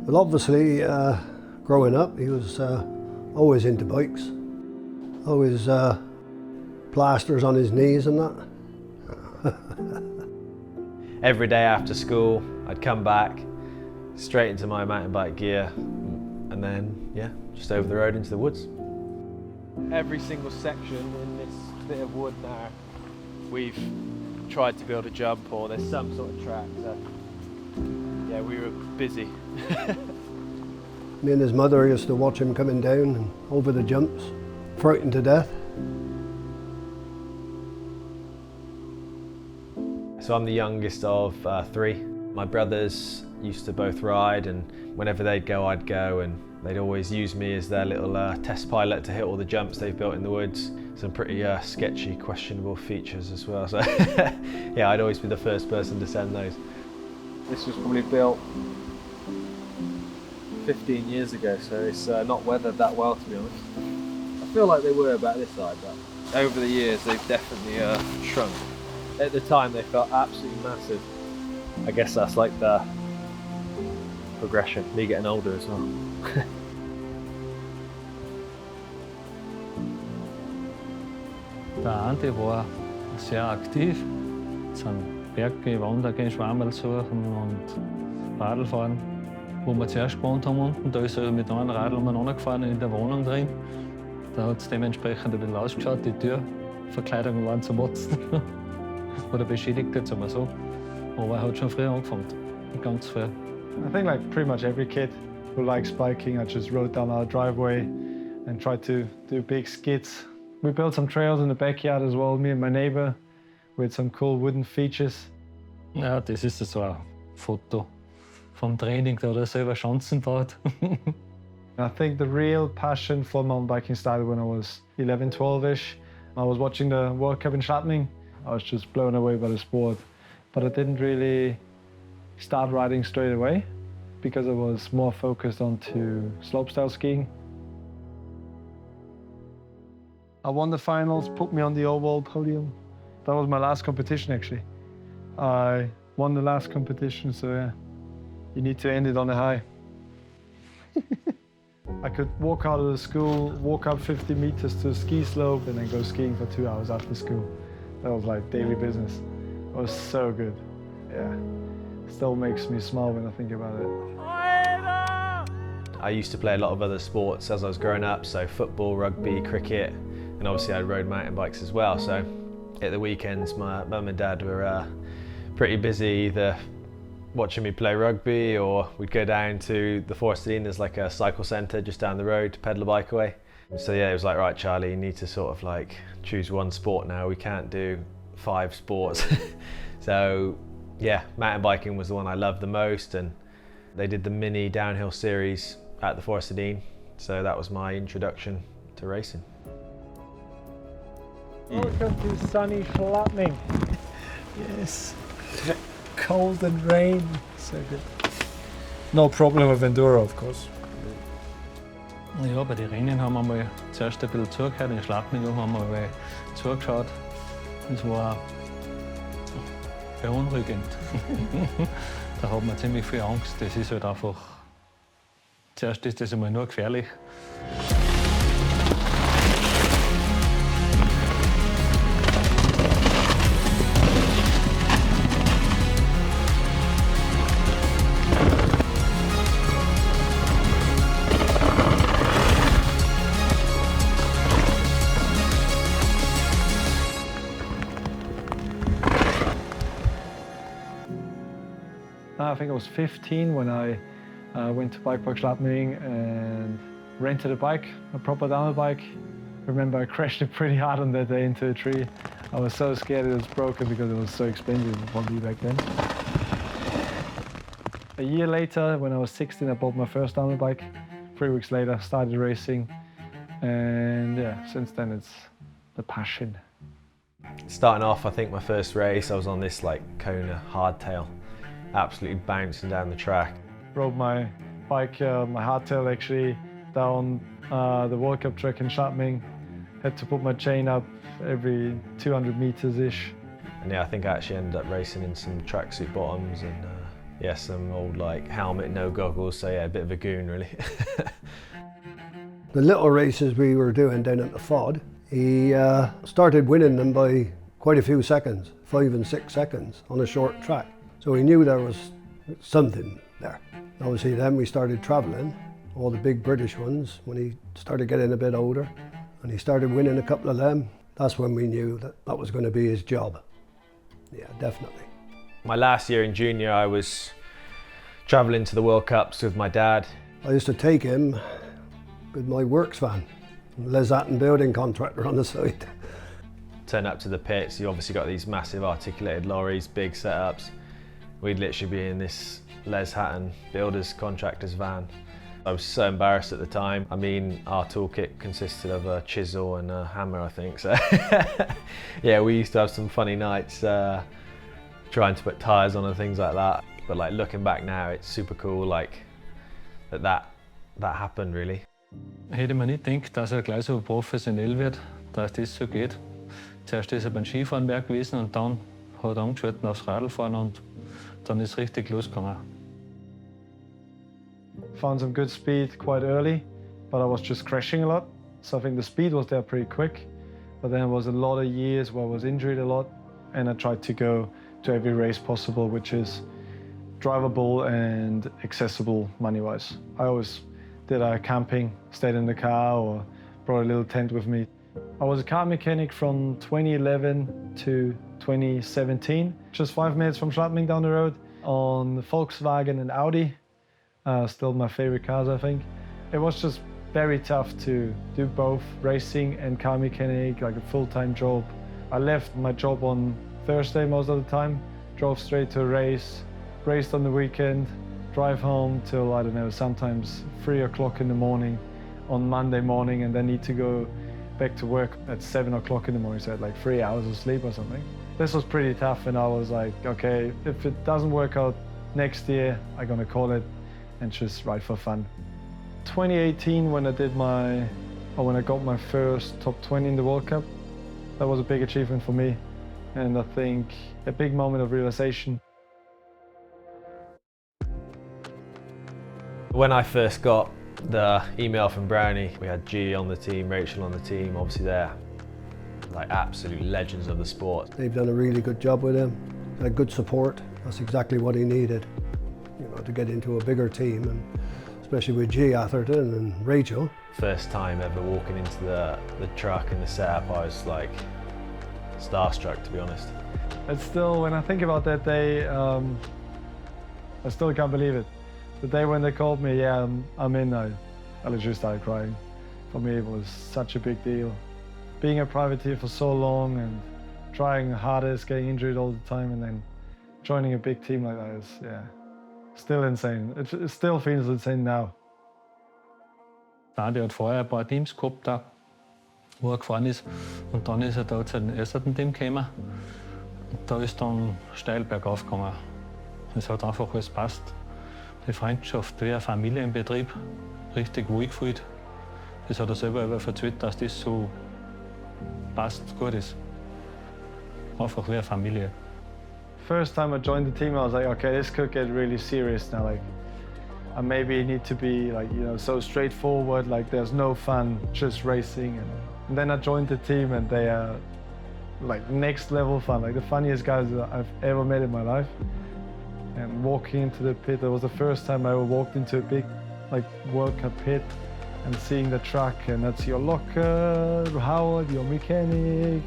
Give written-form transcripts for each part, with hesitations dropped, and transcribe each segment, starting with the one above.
Well, obviously, growing up, he was always into bikes. Always plasters on his knees and that. Every day after school, I'd come back, straight into my mountain bike gear, and then, yeah, just over the road into the woods. Every single section in this bit of wood now, we've tried to build a jump or there's some sort of track, so yeah, we were busy. Me and his mother used to watch him coming down and over the jumps, frightened to death. So I'm the youngest of three. My brothers used to both ride, and whenever they'd go, I'd go, and they'd always use me as their little test pilot to hit all the jumps they've built in the woods. Some pretty sketchy, questionable features as well. So yeah, I'd always be the first person to send those. This was probably built 15 years ago, so it's not weathered that well, to be honest. I feel like they were about this side, but over the years they've definitely shrunk. At the time they felt absolutely massive. I guess that's like the progression, me getting older as well. Der Andi war sehr aktiv, sind Berge, Wandern, Schwammerl suchen und Radl fahren. Wo wir zuerst gewohnt haben unten, da ist er mit einem Radl umeinander gefahren in der Wohnung drin. Da hat es dementsprechend ein bisschen ausgeschaut, die Türverkleidungen waren zum Motzen. Oder beschädigt jetzt einmal so. Aber er hat schon früher angefangen, ganz früh. I think like pretty much every kid who likes biking, I just rode down our driveway and tried to do big skids. We built some trails in the backyard as well, me and my neighbor, with some cool wooden features. Ja, das ist so ein Foto vom Training, da hat er selber Schanzen gebaut. I think the real passion for mountain biking started when I was 11, 12-ish. I was watching the World Cup in Hatton. I was just blown away by the sport, but I didn't really start riding straight away because I was more focused onto slopestyle skiing. I won the finals, put me on the overall podium. That was my last competition actually. I won the last competition, so yeah, you need to end it on a high. I could walk out of the school, walk up 50 meters to a ski slope and then go skiing for 2 hours after school. That was like daily business. It was so good, yeah. Still makes me smile when I think about it. I used to play a lot of other sports as I was growing up, so football, rugby, cricket, and obviously I rode mountain bikes as well. So at the weekends, my mum and dad were pretty busy either watching me play rugby, or we'd go down to the Forest of Dean. There's like a cycle centre just down the road to pedal a bike away. So yeah, it was like, right Charlie, you need to sort of like choose one sport now. We can't do 5 sports. So yeah, mountain biking was the one I loved the most, and they did the mini downhill series at the Forest of Dean. So that was my introduction to racing. Welcome to sunny Schladming. Yes. Cold and rain. So good. No problem with Endura, of course. Ja, bei den Rennen haben wir mal zuerst ein bisschen zugehört. In Schladming haben wir mal zugeschaut. Das war beunruhigend. Da hat man ziemlich viel Angst. Das ist halt einfach. Zuerst ist das einmal nur gefährlich. I think I was 15 when I went to Bike Park Schladming and rented a bike, a proper downhill bike. Remember I crashed it pretty hard on that day into a tree. I was so scared it was broken because it was so expensive probably back then. A year later, when I was 16, I bought my first downhill bike. 3 weeks later, I started racing, and yeah, since then it's the passion. Starting off, I think my first race, I was on this like Kona hardtail, absolutely bouncing down the track. Rode my bike, my hardtail actually, down the World Cup track in Schladming. Had to put my chain up every 200 meters-ish. And yeah, I think I actually ended up racing in some tracksuit bottoms, and yeah, some old like helmet, no goggles, so yeah, a bit of a goon really. The little races we were doing down at the Fod, he started winning them by quite a few seconds, 5 and 6 seconds on a short track. So he knew there was something there. Obviously then we started travelling, all the big British ones, when he started getting a bit older, and he started winning a couple of them. That's when we knew that that was going to be his job. Yeah, definitely. My last year in junior, I was travelling to the World Cups with my dad. I used to take him with my works van, Hatton building contractor on the side. Turn up to the pits, you obviously got these massive articulated lorries, big setups. We'd literally be in this Hatton builders contractors van. I was so embarrassed at the time. I mean, our toolkit consisted of a chisel and a hammer, I think. So yeah, we used to have some funny nights trying to put tyres on and things like that. But like looking back now, it's super cool like that happened really. Hätte man nicht gedacht, dass gleich so professionell wird, dass das so geht. Zuerst ist beim Skifahren mehr gewesen und dann hat angeschaltet aufs Radlfahren und dann ist richtig losgegangen. Found some good speed quite early, but I was just crashing a lot. So I think the speed was there pretty quick, but then it was a lot of years where I was injured a lot, and I tried to go to every race possible, which is drivable and accessible money-wise. I always did camping, stayed in the car or brought a little tent with me. I was a car mechanic from 2011 to 2017, just 5 minutes from Schladming down the road, on Volkswagen and Audi. Still my favorite cars, I think. It was just very tough to do both racing and car mechanic, like a full-time job. I left my job on Thursday most of the time, drove straight to a race, raced on the weekend, drive home till, I don't know, sometimes 3 o'clock in the morning on Monday morning, and then need to go back to work at 7 o'clock in the morning, so I had like 3 hours of sleep or something. This was pretty tough, and I was like, okay, if it doesn't work out next year, I'm gonna call it and just ride for fun. 2018, when I got my first top 20 in the World Cup, that was a big achievement for me, and I think a big moment of realization. When I first got the email from Brownie, we had G on the team, Rachel on the team. Obviously they're like absolute legends of the sport. They've done a really good job with him, had good support. That's exactly what he needed, you know, to get into a bigger team, and especially with G, Atherton and Rachel. First time ever walking into the truck and the setup, I was like starstruck, to be honest. It's still, when I think about that day, I still can't believe it. The day when they called me, yeah, I'm in, I literally started crying. For me, it was such a big deal. Being a privateer for so long and trying hardest, getting injured all the time, and then joining a big team like that is, yeah, still insane. It still feels insane now. Andi hat vorher ein paar Teams gehabt, da, wo gefahren ist. Und dann ist da zu dem Atherton Team gekommen. Und da ist dann steil bergauf gegangen. Es hat einfach alles passt. Die Freundschaft wie eine Familie im Betrieb, richtig wohl gefühlt. Das hat er selber verzweifelt, dass das so passt, gut ist. Einfach wie eine Familie. First time I joined the team, I was like, okay, this could get really serious now. Like, I maybe need to be like, you know, so straightforward. Like, there's no fun just racing. And then I joined the team, and they are like next level fun. Like the funniest guys that I've ever met in my life. And walking into the pit, that was the first time I ever walked into a big, like, World Cup pit, and seeing the truck, and that's your locker, Howard, your mechanic,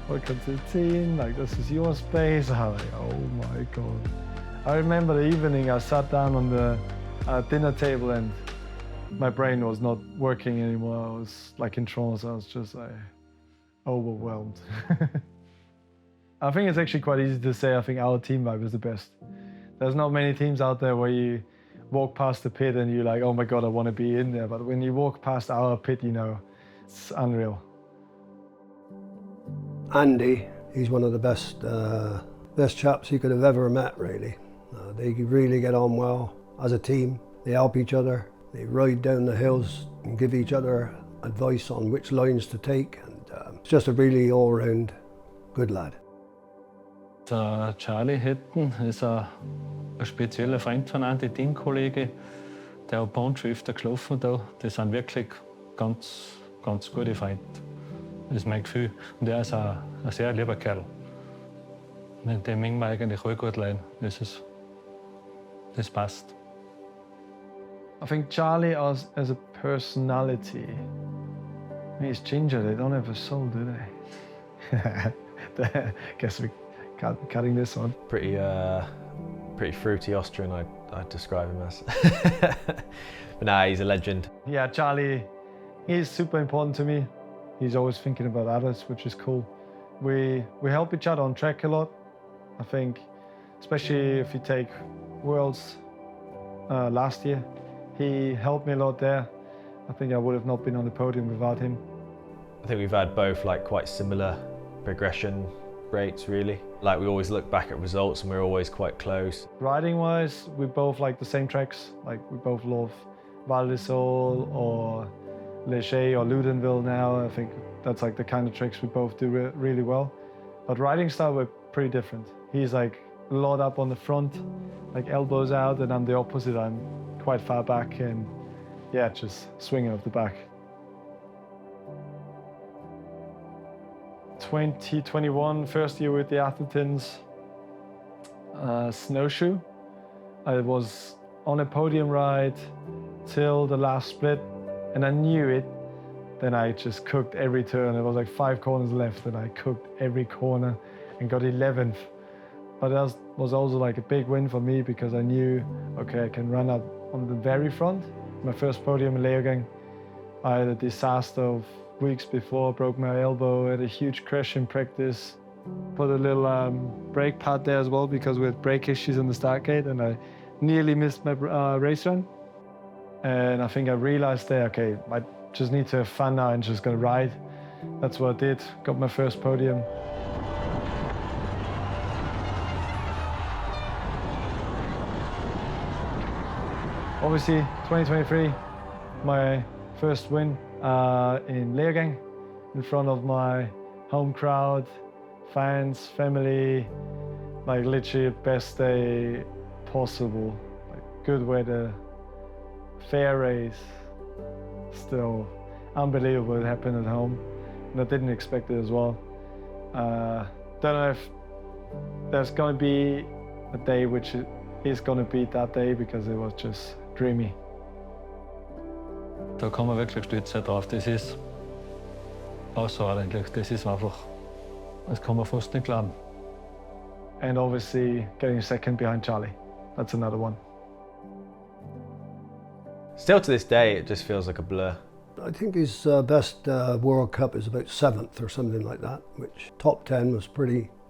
welcome to the team, like, this is your space. I was like, oh my God. I remember the evening I sat down on the dinner table, and my brain was not working anymore. I was like in trance. I was just like overwhelmed. I think it's actually quite easy to say, I think our team vibe is the best. There's not many teams out there where you walk past the pit and you're like, oh my God, I want to be in there. But when you walk past our pit, you know, it's unreal. Andy, he's one of the best chaps you could have ever met, really. They really get on well as a team. They help each other. They ride down the hills and give each other advice on which lines to take. And it's just a really all-round good lad. Der Charlie Hatton ist ein spezieller Freund von Andi, Teamkollege. Der hat bei uns schon öfter gelaufen da. Die sind wirklich ganz gute Freunde. Das ist mein Gefühl. Und er ist ein sehr lieber Kerl. Mit dem mögen wir eigentlich alle gut leiden. Das passt. I think Charlie as a personality, he's ginger, they don't have a soul, do they? Guess we're cutting this on. Pretty fruity Austrian, I'd describe him as. But nah, he's a legend. Yeah, Charlie, he's super important to me. He's always thinking about others, which is cool. We help each other on track a lot. I think, especially if you take Worlds last year, he helped me a lot there. I think I would have not been on the podium without him. I think we've had both like quite similar progression rates really. Like we always look back at results and we're always quite close. Riding wise, we both like the same tracks. Like we both love Val di Sole or Léger or Ludenville now. I think that's like the kind of tricks we both do really well. But riding style, we're pretty different. He's like a lot up on the front, like elbows out, and I'm the opposite. I'm quite far back and yeah, just swinging off the back. 2021, first year with the Athertons, snowshoe. I was on a podium ride till the last split and I knew it. Then I just cooked every turn. There was like 5 corners left and I cooked every corner and got 11th. But that was also like a big win for me because I knew, okay, I can run up on the very front. My first podium in Leogang. I had a disaster of weeks before, broke my elbow, had a huge crash in practice. Put a little brake pad there as well because we had brake issues on the start gate and I nearly missed my race run. And I think I realized there, okay, I just need to have fun now and just gonna ride. That's what I did, got my first podium. Obviously, 2023, my first win in Leogang, in front of my home crowd, fans, family, like literally best day possible. Like good weather, fair race, still unbelievable it happened at home. And I didn't expect it as well. Don't know if there's gonna be a day which is gonna be that day because it was just dreamy. Da kann man wirklich stolz sein drauf. Das ist außerordentlich. Das ist einfach, das kann man fast nicht glauben. And obviously getting second behind Charlie. That's another one. Still to this day, it just feels like a blur. I think his best World Cup is about 7th or something like that, which top 10 was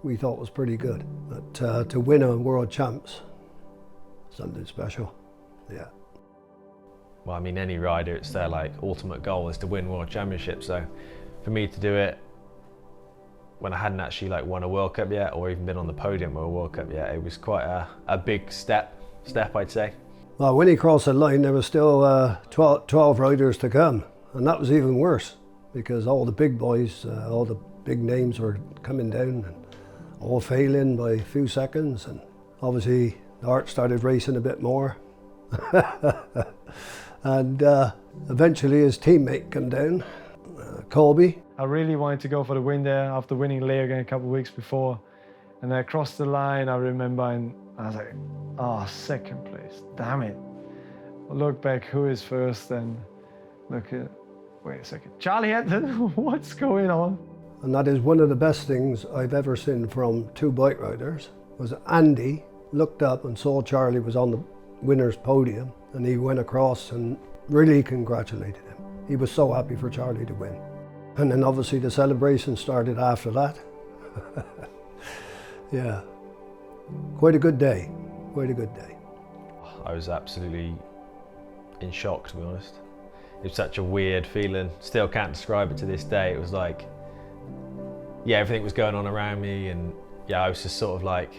we thought was pretty good. But to win a World Champs, something special, yeah. Well, I mean, any rider, it's their like ultimate goal is to win World Championships. So for me to do it when I hadn't actually like won a World Cup yet or even been on the podium or a World Cup yet, it was quite a big step I'd say. Well, when he crossed the line, there was still 12 riders to come. And that was even worse because all the big boys, all the big names were coming down and all failing by a few seconds. And obviously Art started racing a bit more. And eventually his teammate came down, Kolb. I really wanted to go for the win there after winning Leogang a couple of weeks before. And I crossed the line, I remember, and I was like, oh, second place, damn it. I look back, who is first, and look at, wait a second, Charlie Hatton, what's going on? And that is one of the best things I've ever seen from 2 bike riders, was Andi looked up and saw Charlie was on the winner's podium, and he went across and really congratulated him. He was so happy for Charlie to win. And then obviously the celebration started after that. Yeah, quite a good day, quite a good day. I was absolutely in shock, to be honest. It was such a weird feeling, still can't describe it to this day. It was like, yeah, everything was going on around me and yeah, I was just sort of like,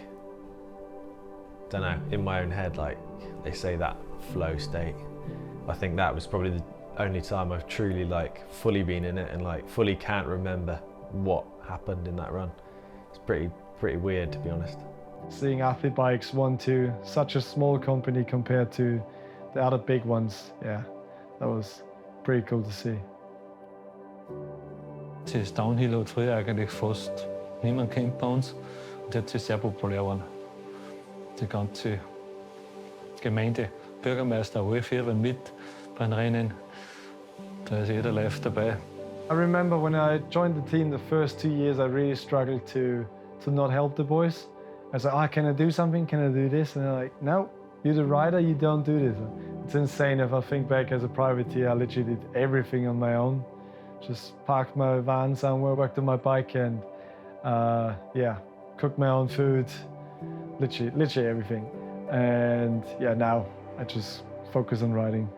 don't know, in my own head, like they say that flow state. I think that was probably the only time I've truly like fully been in it and like fully can't remember what happened in that run. It's pretty weird, to be honest. Seeing athlete bikes 1-2, such a small company compared to the other big ones, yeah, that was pretty cool to see. Til downhill og triathlon fast niemand kennt bei uns und jetzt ist sehr populär geworden. Die ganze Gemeinde, Bürgermeister, alle fahren mit beim Rennen. Da ist jeder live dabei. I remember when I joined the team the first 2 years, I really struggled to not help the boys. I was like, oh, can I do something? Can I do this? And they're like, no, you're the rider, you don't do this. It's insane. If I think back as a privateer, I literally did everything on my own. Just parked my van somewhere, worked on my bike, and yeah, cooked my own food, literally everything. And yeah, now I just focus on riding.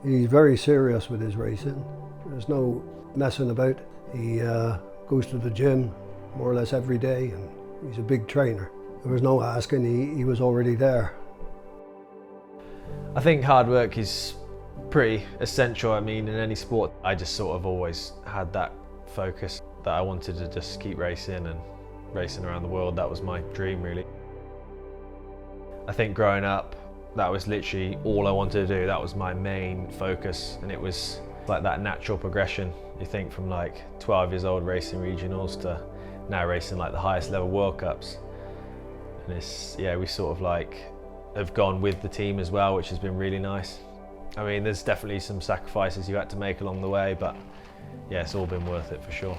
He's very serious with his racing. There's no messing about. He goes to the gym more or less every day, and he's a big trainer. There was no asking, he was already there. I think hard work is pretty essential. I mean, in any sport, I just sort of always had that focus that I wanted to just keep racing and racing around the world. That was my dream, really. I think growing up, that was literally all I wanted to do. That was my main focus, and it was like that natural progression. You think from like 12 years old racing regionals to now racing like the highest level World Cups. And it's, yeah, we sort of like have gone with the team as well, which has been really nice. I mean, there's definitely some sacrifices you had to make along the way, but yeah, it's all been worth it for sure.